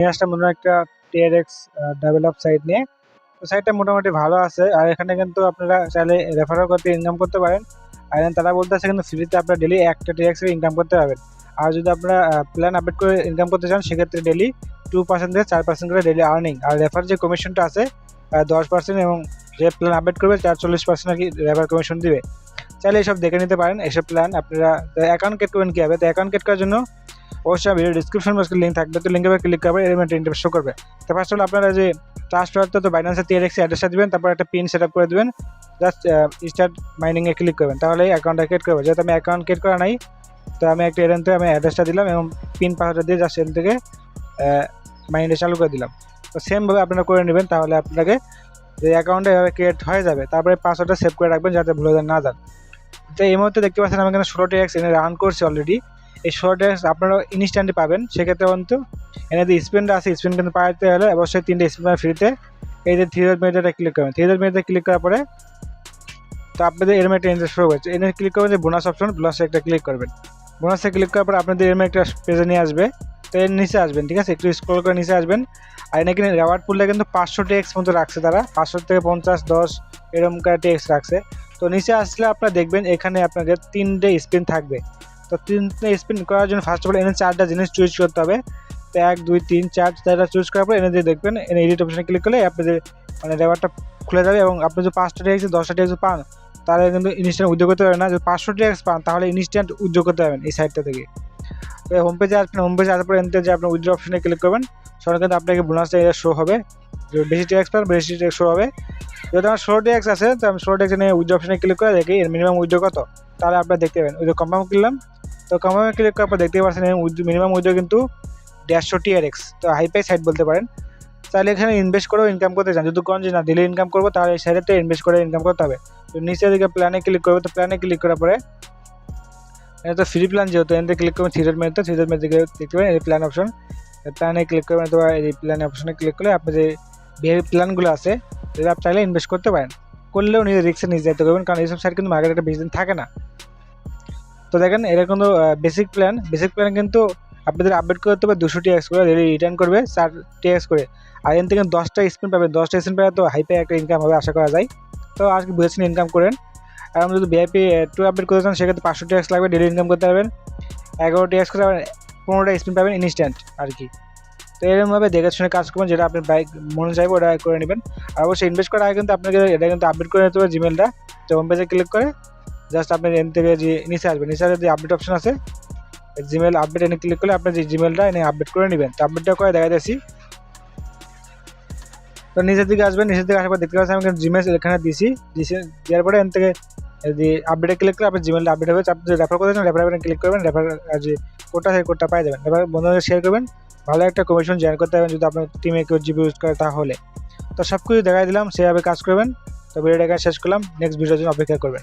নিয়ে আসলাম অন্য একটা টিআরএক্স ডেভেলপ সাইট নিয়ে। তো সাইটটা মোটামুটি ভালো আছে, আর এখানে কিন্তু আপনারা চাইলে রেফারও করতে ইনকাম করতে পারেন। আর তারা বলতেছে কিন্তু ফ্রিতে আপনারা ডেলি একটা টিআরএক্স ইনকাম করতে পারবেন। আর যদি আপনারা প্ল্যান আপডেট করে ইনকাম করতে চান সেক্ষেত্রে ডেলি 2% থেকে 4% করে ডেলি আর্নিং, আর রেফার যে কমিশনটা আছে 10%, এবং যে প্ল্যান আপডেট করবে 40% আর কি রেফার কমিশন দিবে। চাইলে এসব দেখে নিতে পারেন এইসব প্ল্যান। আপনারা অ্যাকাউন্ট ক্রিয়েট করবেন কীভাবে, তো অ্যাকাউন্ট ক্রিয়েট করার জন্য অবশ্যই ভিডিও ডিসক্রিপশন বক্সে লিঙ্ক থাকবে, তো লিঙ্কে ক্লিক করবেন, এলিমেন্ট ইন্টারফেস শো করবে। তো ফার্স্ট অল আপনারা যে ট্রাস্ট ওয়ালেট তো বাইন্যান্সের টিআরএক্স অ্যাড্রেসটা দিবেন, তারপর একটা পিন সেট আপ করে দেবেন, জাস্ট স্টার্ট মাইনিংয়ে ক্লিক করবেন, তাহলে অ্যাকাউন্টটা ক্রিয়েট করবে। যেহেতু আমি অ্যাকাউন্ট ক্রিয়েট করা নাই, তো আমি একটা এখান থেকে আমি অ্যাড্রেসটা দিলাম এবং পিন পাসওয়ার্ডটা দিয়ে জাস্ট এখান থেকে মাইনিংটা চালু করে দিলাম। তো সেমভাবে আপনারা করে নেবেন, তাহলে আপনাকে যে অ্যাকাউন্টটা এভাবে ক্রিয়েট হয়ে যাবে। তারপরে পাসওয়ার্ডটা সেভ করে রাখবেন যাতে ভুলে না যান। তো এই মুহূর্তে দেখতে পাচ্ছেন আমি এখানে 16 টিআরএক্স এনে রান করছি অলরেডি। এই 16 টিআরএক্স আপনারা ইনস্ট্যান্টলি পাবেন। সেক্ষেত্রে কিন্তু এনে যে স্পিনটা আছে, স্পিন কিন্তু পাইতে হলে অবশ্যই 3টে স্পিন ফ্রিতে। এই যে 3 মিনিটে ক্লিক করবেন, 3 মিনিটে ক্লিক করার পরে তো আপনাদের এরম একটা ইন্টারেস্ট শুরু হচ্ছে। এনে ক্লিক করবেন যে বোনাস অপশন, বোনাসে একটা ক্লিক করবেন। বোনাসে ক্লিক করার পর আপনাদের এরম একটা পেজে নিয়ে আসবে। তো এর নিচে আসবেন, ঠিক আছে, একটু স্ক্রল করে নিচে আসবেন। আর এখানে রেওয়ার্ড পুলটা কিন্তু 500 টিএক্স মতো রাখছে তারা, 500 থেকে 50, 10 এরকম টিএক্স রাখছে। তো নিচে আসলে আপনারা দেখবেন এখানে আপনাদের 3টে স্পিন থাকবে। তো 3টে স্পিন করার জন্য ফার্স্ট অফ অল এনে 4টা জিনিস চুজ করতে হবে। তো 1, 2, 3, 4 চুজ করার পর এনে দিয়ে দেখবেন, এনে এডিট অপশনে ক্লিক করলে আপনাদের মানে রেওয়ার্ডটা খুলে যাবে। এবং আপনি যদি 5টা টিএক্স 10টা টিএক্স পান তাহলে কিন্তু ইনস্ট্যান্ট উইথড্র করতে পারবেন না। যদি 500 টিএক্স পান তাহলে ইনস্ট্যান্ট উইথড্র করতে পারবেন এই সাইটটা থেকে। তো হোম পেজে আসবেন, হোম পেজে আসার পর এনতে যে আপনার উইথড্র অপশনে ক্লিক করবেন, সঙ্গে কিন্তু আপনাকে বোনাসটা শো হবে। বেশি টিএক্স পান বেশি টিএক্স শো হবে। যদি আমার 16 টিএক্স আছে, তো আমি 16 টিএক্স নিয়ে উইথড্র অপশনে ক্লিক করে দেখি এর মিনিমাম উইথড্র কত, তাহলে আপনারা দেখতে পাবেন। ওই যে কনফার্ম করলাম, তো কনফার্মে ক্লিক করার পর দেখতে পাচ্ছেন মিনিমাম উইথড্র কিন্তু 150 টিআরএক্স। তো হাইপাই সাইট বলতে পারেন। তাহলে এখানে ইনভেস্ট করেও ইনকাম করতে চান, যদি কোন যে না ডেলি ইনকাম করবো তাহলে এই সাইডে ইনভেস্ট করে ইনকাম করতে হবে। তো নিচের দিকে প্ল্যানে ক্লিক করবে, তো প্ল্যানে ক্লিক করার পরে এটা তো ফ্রি প্ল্যান, যেহেতু এতে ক্লিক করবেন 3 মিনিটে, 3 মিনিট দিকে দেখতে পাবেন এই প্ল্যান অপশন। প্ল্যানে ক্লিক করবেন, তো এই প্ল্যান অপশনে ক্লিক করলে আপনি যে বিহেভিয়ার প্ল্যানগুলো আছে যদি আপনি চাইলে ইনভেস্ট করতে পারেন, করলেও নিজের রিস্কে নিজে যেতে করবেন, কারণ এইসব সাইট কিন্তু মার্কেটে বেশি দিন থাকে না। তো দেখেন এটা কিন্তু বেসিক প্ল্যান কিন্তু আপনাদের আপডেট করতে হবে 200 টিএক্স করে, ডেলি রিটার্ন করবে 4 টিএক্স করে। আর এখান থেকে 10টা স্পিন পাবে, 10টা স্পিন পাবে, তো হাইপে একটা ইনকাম হবে আশা করা যায়। তো আজকে বুঝেছেন ইনকাম করেন। আর আমরা যদি ভিআইপি 2 আপডেট করতে চান সেক্ষেত্রে 500 টিএক্স লাগবে, ডেলি ইনকাম করতে পারবেন। 11 টিএক্স করে 15টা স্পিন পাবেন ইনস্ট্যান্ট আর কি। তো এরকমভাবে দেখে শুনে কাজ করবেন, যেটা আপনার বাইক মনে চাইবে ওটা করে নেবেন। আর অবশ্যই ইনভেস্ট করার আগে কিন্তু আপনাকে এটা কিন্তু আপডেট করে নিতে হবে জিমেলটা। তো হোম পেজে ক্লিক করে জাস্ট আপনি এন থেকে যে নিচে আসবেন, নিচে যে আপডেট অপশন আছে জিমেল আপডেট এনে ক্লিক করলে আপনার যে জিমেলটা এনে আপডেট করে নেবেন। তো আপডেটটা করে দেখা যাচ্ছি। তো নিচের দিকে আসবেন, নিচের দিকে আসার পর দেখতে পাচ্ছেন আমি জিমেল এখানে দিয়েছি, দেওয়ার পরে এন থেকে যদি আপডেটে ক্লিক করে আপনার জিমেলটা আপডেট হবে। আপনি রেফার করতে চান রেফার ক্লিক করবেন, রেফার যে কোডটা সেই কোডটা পাই যাবেন। এবার বন্ধুদের শেয়ার করবেন, ভালো একটা কমিশন জয়েন করতে পারবেন যদি আপনার টিমে কেউ জিবি ইউজ করে তাহলে। তো সব কিছু দেখাই দিলাম, সেভাবে কাজ করবেন। তো ভিডিওটা শেষ করলাম, নেক্সট ভিডিওর জন্য অপেক্ষা করবেন।